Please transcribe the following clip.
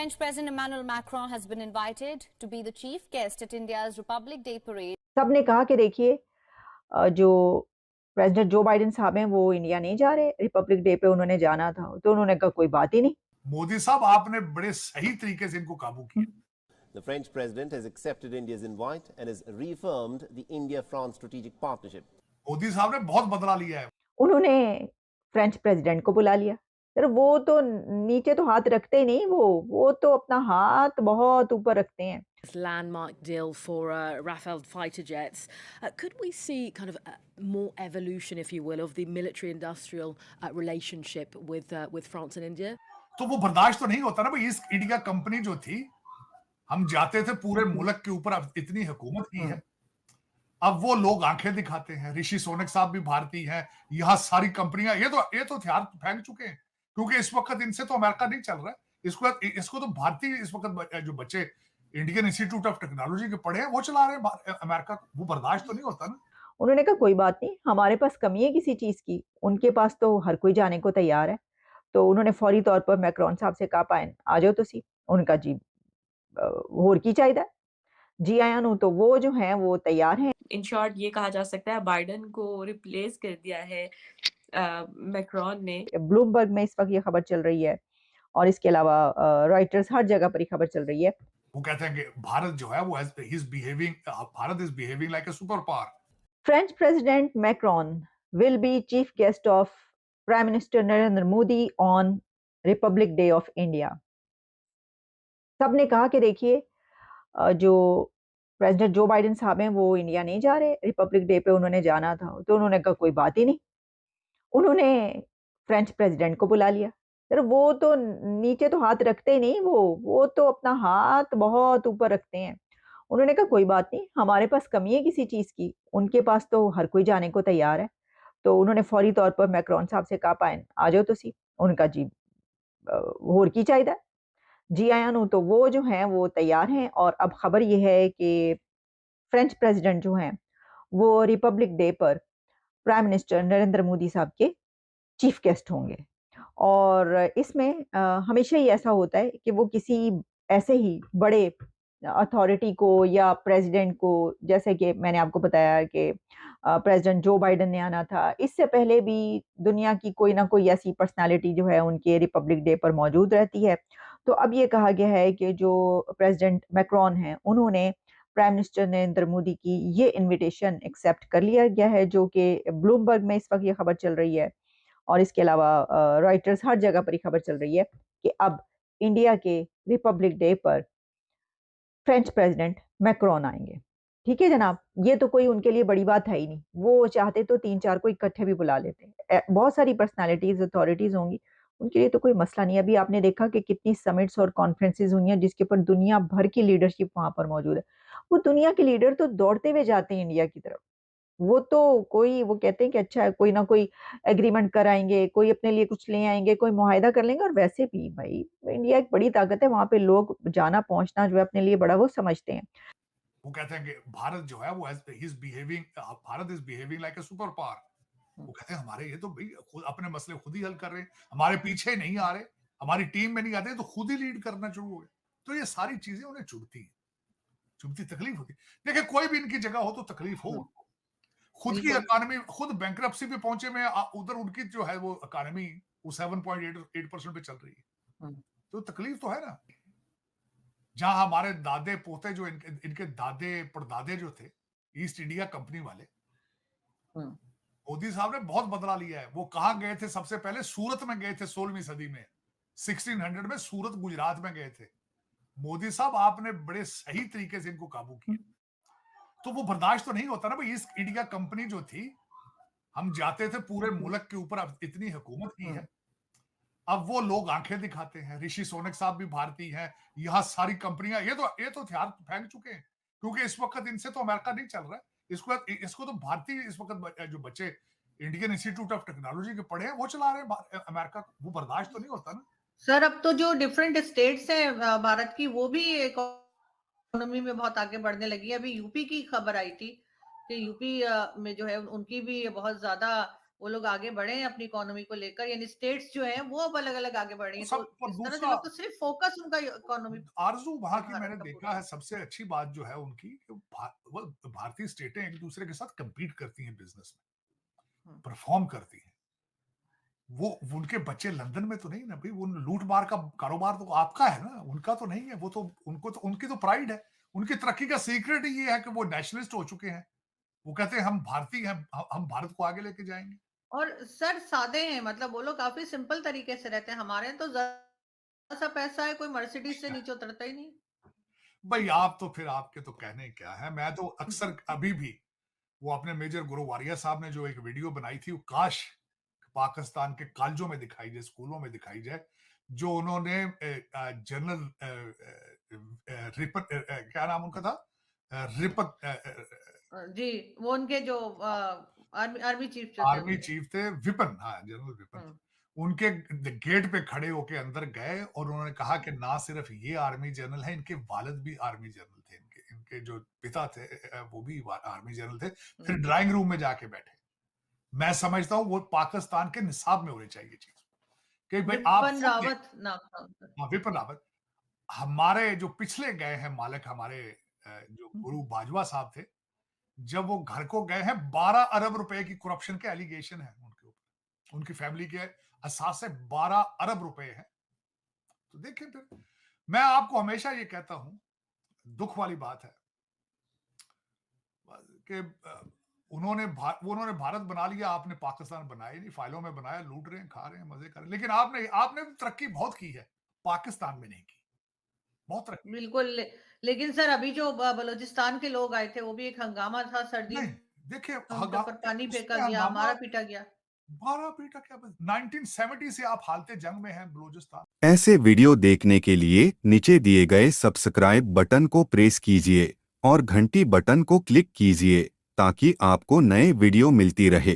French President Emmanuel Macron has been invited to be the chief guest at India's Republic Day parade. सबने कहा कि देखिए जो president Joe Biden साहब हैं वो इंडिया नहीं जा रहे, रिपब्लिक डे पे उन्होंने जाना था, तो उन्होंने कहा कोई बात ही नहीं। मोदी साहब आपने बड़े सही तरीके से इनको काबू किया। The French president has accepted India's invite and has reaffirmed the India-France strategic partnership. Modi साहब ने बहुत बदला लिया है। उन्होंने फ्रेंच प्रेसिडेंट को बुला लिया। सर वो तो नीचे तो हाथ रखते ही नहीं, वो तो अपना हाथ बहुत ऊपर रखते हैं। Landmark deal for Rafale fighter jets. Could we see kind of more evolution, if you will, of the military-industrial relationship with France and India? तो वो बर्दाश्त तो नहीं होता ना भाई। ईस्ट इंडिया कंपनी जो थी, हम जाते थे पूरे मुल्क के ऊपर, अब इतनी हुकूमत की है, अब वो लोग आंखें दिखाते हैं। ऋषि सोनक साहब भी भारतीय हैं, यहाँ सारी कंपनियां ये तो हथियार फेंक चुके हैं, क्योंकि इस वक्त इनसे तो अमेरिका नहीं चल रहा है। इसको तो भारतीय इस वक्त जो बच्चे इंडियन इंस्टीट्यूट ऑफ टेक्नोलॉजी के पढ़े हैं वो चला रहे हैं अमेरिका। वो बर्दाश्त तो नहीं होता ना। उन्होंने कहा कोई बात नहीं, हमारे पास कमी है किसी चीज की, उनके पास तो हर कोई जाने को तैयार है। तो उन्होंने फौरी तौर पर मैक्रोन साहब से कहा पाए आ जाओ तुसी। उनका जी होर की चाहिए जी आया नु, तो वो जो है वो तैयार हैं। इन शॉर्ट ये कहा जा सकता है बाइडेन को रिप्लेस कर दिया है मैक्रोन ने। ब्लूमबर्ग में इस वक्त ये खबर चल रही है और इसके अलावा रॉयटर्स, हर जगह पर ये खबर चल रही है। वो कहते हैं कि भारत जो है वो Bharat is behaving like a super power. French President Macron will be chief guest of Prime Minister Narendra Modi on Republic Day of India. सबने कहा कि देखिए जो प्रेसिडेंट जो बाइडेन साहब हैं वो इंडिया नहीं जा रहे, रिपब्लिक डे पे उन्होंने जाना था, तो उन्होंने कहा कोई बात ही नहीं। उन्होंने फ्रेंच प्रेसिडेंट को बुला लिया। सर वो तो नीचे तो हाथ रखते ही नहीं, वो तो अपना हाथ बहुत ऊपर रखते हैं। उन्होंने कहा कोई बात नहीं, हमारे पास कमी है किसी चीज की, उनके पास तो हर कोई जाने को तैयार है। तो उन्होंने फौरी तौर पर मैक्रोन साहब से कहा पाए आ जाओ तुसी। उनका जी होर की चाहिए जी आया नु, तो वो जो है वो तैयार हैं। और अब खबर ये है कि फ्रेंच प्रेसिडेंट जो हैं वो रिपब्लिक डे पर प्राइम मिनिस्टर नरेंद्र मोदी साहब के चीफ गेस्ट होंगे। और इसमें हमेशा ही ऐसा होता है कि वो किसी ऐसे ही बड़े अथॉरिटी को या प्रेसिडेंट को, जैसे कि मैंने आपको बताया कि प्रेसिडेंट जो बाइडेन ने आना था, इससे पहले भी दुनिया की कोई ना कोई ऐसी पर्सनालिटी जो है उनके रिपब्लिक डे पर मौजूद रहती है। तो अब ये कहा गया है कि जो प्रेसिडेंट मैक्रोन हैं उन्होंने प्राइम मिनिस्टर नरेंद्र मोदी की ये इनविटेशन एक्सेप्ट कर लिया गया है, जो कि ब्लूमबर्ग में इस वक्त ये खबर चल रही है। और इसके अलावा रॉयटर्स, हर जगह पर ये खबर चल रही है कि अब इंडिया के रिपब्लिक डे पर फ्रेंच प्रेसिडेंट मैक्रोन आएंगे। ठीक है जनाब, ये तो कोई उनके लिए बड़ी बात है ही नहीं। वो चाहते तो 3-4 को इकट्ठे भी बुला लेते। बहुत सारी पर्सनालिटीज, अथॉरिटीज होंगी, उनके लिए तो कोई मसला नहीं है। अभी आपने देखा कि कितनी समिट्स और कॉन्फ्रेंसेज हुई हैं जिसके ऊपर दुनिया भर की लीडरशिप वहां पर मौजूद है। वो दुनिया के लीडर तो दौड़ते हुए जाते हैं इंडिया की तरफ। वो तो वो कहते हैं कि अच्छा कोई ना कोई एग्रीमेंट कराएंगे, कोई अपने लिए कुछ ले आएंगे, कोई मुआहिदा कर लेंगे। और वैसे भी भाई इंडिया एक बड़ी ताकत है, वहां पे लोग जाना पहुंचना जो है अपने लिए बड़ा वो समझते हैं। वो कहते हैं कि भारत जो है वो Bharat is behaving like a super power. वो कहते हैं हमारे ये तो भाई खुद अपने मसले खुद ही हल कर रहे हैं, हमारे पीछे नहीं आ रहे, हमारी टीम में नहीं आते, तो खुद ही लीड करना शुरू हो गए। तो ये सारी चीजें उन्हें चुभती तकलीफ होती। देखिए कोई भी इनकी जगह हो तो तकलीफ हो। खुद की इकोनॉमी, खुद बैंकरप्सी पे पहुंचे में, उधर उनकी जो है वो इकोनॉमी वो 7.8% पे चल रही है, तो तकलीफ तो है ना। जहां हमारे दादे पोते जो इनके दादे परदादे जो थे ईस्ट इंडिया कंपनी वाले, मोदी साहब ने बहुत बदला लिया है। वो कहां गए थे सबसे पहले? सूरत में गए थे 16वीं सदी में, 1600 में सूरत गुजरात में गए थे। मोदी साहब आपने बड़े सही तरीके से इनको काबू किया। तो वो बर्दाश्त तो नहीं होता ना भाई। ईस्ट इंडिया कंपनी जो थी, हम जाते थे पूरे मुल्क के ऊपर, अब इतनी हुकूमत की है, अब वो लोग आंखें दिखाते हैं। ऋषि सोनक साहब भी भारतीय हैं, यहाँ सारी कंपनियां ये तो हथियार फेंक चुके हैं, क्योंकि इस वक्त इनसे तो अमेरिका नहीं चल रहा है। इसको तो भारतीय इस वक्त जो बच्चे इंडियन इंस्टीट्यूट ऑफ टेक्नोलॉजी के पढ़े हैं वो चला रहे हैं अमेरिका। वो बर्दाश्त तो नहीं होता ना सर। अब तो जो डिफरेंट स्टेट्स हैं भारत की, वो भी इकोनॉमी में बहुत आगे बढ़ने लगी है। अभी यूपी की खबर आई थी कि यूपी में जो है उनकी भी बहुत ज्यादा वो लोग आगे बढ़े हैं अपनी इकोनॉमी को लेकर, यानी स्टेट्स जो हैं वो अब अलग अलग आगे बढ़ रही हैं, सब तो और इस तरह से दूसरा लोग तो सिर्फ फोकस उनका इकोनॉमी आरजू वहां की भारत मैंने का देखा पूरा है, सबसे अच्छी बात जो है उनकी कि वो भारतीय स्टेटें एक दूसरे के साथ compete करती हैं बिजनेस में, परफॉर्म करती हैं। वो उनके बच्चे लंदन में तो नहीं ना भाई, वो लूट मार का कारोबार तो आपका है ना, उनका तो नहीं है। वो तो उनकी तो प्राइड है। उनकी तरक्की का सीक्रेट ही ये है कि वो नेशनलिस्ट हो चुके हैं। वो कहते हैं हम भारतीय हैं, हम भारत को आगे लेके जाएंगे। और सर सादे हैं, मतलब वो लोग काफी सिंपल तरीके से रहते हैं। हमारे यहाँ तो जरा सा पैसा है, कोई मर्सिडीज से नीचे उतरता ही नहीं। भाई आप तो फिर आपके तो कहने क्या है। मैं तो अक्सर अभी भी वो अपने मेजर गुरु वारिया साहब ने जो एक वीडियो बनाई थी, वो काश पाकिस्तान के कॉलेजों में दिखाई जाए, स्कूलों में दिखाई जाए, जो उन्होंने जनरल रिपन क्या नाम उनका था, रिपक जी, वो उनके जो आर्मी चीफ जो थे आर्मी उनके। चीफ थे, विपिन, हाँ जनरल विपिन, उनके गेट पे खड़े होके अंदर गए और उन्होंने कहा कि ना सिर्फ ये आर्मी जनरल है, इनके वालिद भी आर्मी जनरल थे, इनके जो पिता थे वो भी आर्मी जनरल थे। फिर ड्राइंग रूम में जाके बैठे। मैं समझता हूँ वो पाकिस्तान के निसाब में होनी चाहिए चीज कि भाई आप विपिन रावत नाम था उनका। विपिन रावत। हमारे जो पिछले गए हैं मालिक, हमारे जो गुरु बाजवा साहब थे, जब वो घर को गए हैं, 12 अरब रुपए की करप्शन के एलिगेशन है उनके ऊपर, उनकी फैमिली के असास से 12 अरब रुपए हैं। तो देखिए, फिर मैं आपको हमेशा ये कहता हूं, दुख वाली बात है कि उन्होंने भारत बना लिया, आपने पाकिस्तान बनाया नहीं, फाइलों में बनाया, लूट रहे हैं, खा रहे हैं, मजे कर रहे हैं। लेकिन आपने तरक्की बहुत की है, पाकिस्तान में नहीं की, बहुत तरक्की। बिल्कुल, लेकिन सर अभी जो बलूचिस्तान के लोग आए थे, वो भी एक हंगामा था, सर्दियों नहीं देखिए, में उनके ऊपर पानी फेंका उसमें गया, हंगामा मारा पीटा गया। 12 पीटा क्या, 1970 से आप हालते जंग में हैं बलूचिस्तान। ऐसे वीडियो देखने के लिए नीचे दिए गए सब्सक्राइब बटन को प्रेस कीजिए और घंटी बटन को क्लिक कीजिए ताकि आपको नए वीडियो मिलती रहे।